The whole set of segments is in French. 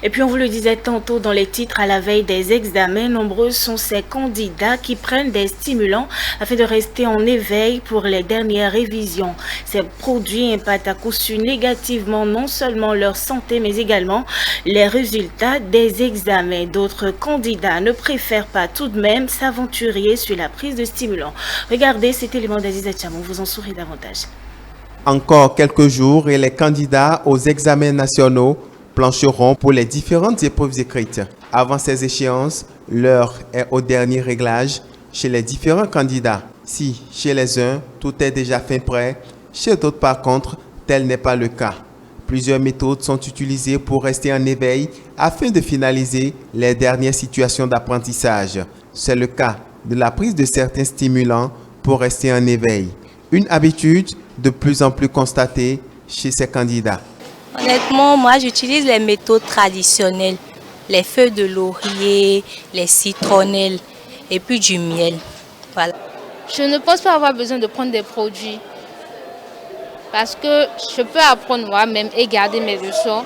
Et puis on vous le disait tantôt dans les titres, à la veille des examens, nombreux sont ces candidats qui prennent des stimulants afin de rester en éveil pour les dernières révisions. Ces produits impactent à coup sûr négativement non seulement leur santé mais également les résultats des examens. D'autres candidats ne préfèrent pas tout de même s'aventurer sur la prise de stimulants. Regardez cet élément d'Aziza Chamou, vous en saurez davantage. Encore quelques jours et les candidats aux examens nationaux plancheront pour les différentes épreuves écrites. Avant ces échéances, l'heure est au dernier réglage chez les différents candidats. Si chez les uns, tout est déjà fin prêt, chez d'autres par contre, tel n'est pas le cas. Plusieurs méthodes sont utilisées pour rester en éveil afin de finaliser les dernières situations d'apprentissage. C'est le cas de la prise de certains stimulants pour rester en éveil. Une habitude de plus en plus constatée chez ces candidats. Honnêtement, moi j'utilise les méthodes traditionnelles, les feuilles de laurier, les citronnelles et puis du miel. Voilà. Je ne pense pas avoir besoin de prendre des produits parce que je peux apprendre moi-même et garder mes leçons.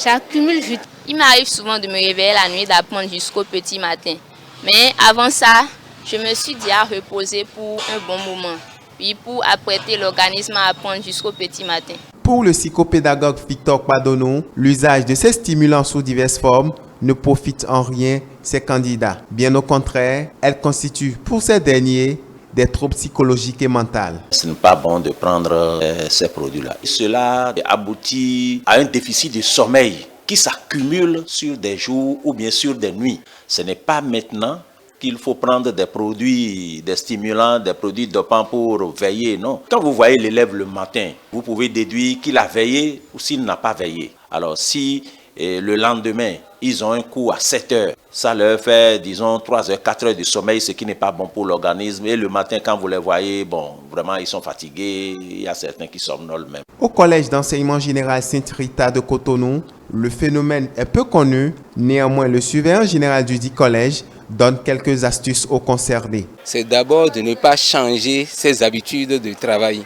J'accumule vite. Il m'arrive souvent de me réveiller la nuit, d'apprendre jusqu'au petit matin. Mais avant ça, je me suis dit à reposer pour un bon moment, puis pour apprêter l'organisme à apprendre jusqu'au petit matin. Pour le psychopédagogue Victor Padono, l'usage de ces stimulants sous diverses formes ne profite en rien ces candidats. Bien au contraire, elles constituent pour ces derniers des troubles psychologiques et mentaux. Ce n'est pas bon de prendre ces produits-là. Cela aboutit à un déficit de sommeil qui s'accumule sur des jours ou bien sur des nuits. Ce n'est pas maintenant qu'il faut prendre des produits, des stimulants, des produits dopants pour veiller, non. Quand vous voyez l'élève le matin, vous pouvez déduire qu'il a veillé ou s'il n'a pas veillé. Alors si le lendemain, ils ont un cours à 7 heures, ça leur fait, disons, 3 heures, 4 heures de sommeil, ce qui n'est pas bon pour l'organisme. Et le matin, quand vous les voyez, bon, vraiment, ils sont fatigués. Il y a certains qui somnolent même. Au collège d'enseignement général Sainte-Rita de Cotonou, le phénomène est peu connu. Néanmoins, le surveillant général du dit collège donne quelques astuces aux concernés. C'est d'abord de ne pas changer ses habitudes de travail.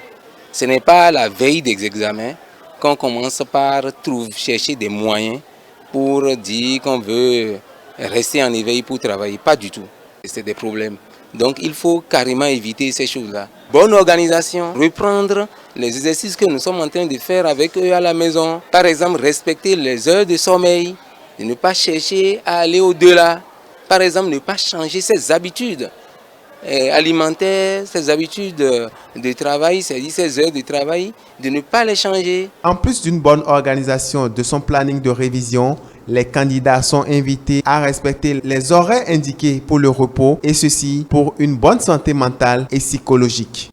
Ce n'est pas à la veille des examens qu'on commence par chercher des moyens pour dire qu'on veut rester en éveil pour travailler. Pas du tout. C'est des problèmes. Donc il faut carrément éviter ces choses-là. Bonne organisation, reprendre les exercices que nous sommes en train de faire avec eux à la maison. Par exemple, respecter les heures de sommeil, et ne pas chercher à aller au-delà. Par exemple, ne pas changer ses habitudes alimentaires, ses habitudes de travail, c'est-à-dire ses heures de travail, de ne pas les changer. En plus d'une bonne organisation de son planning de révision, les candidats sont invités à respecter les horaires indiqués pour le repos et ceci pour une bonne santé mentale et psychologique.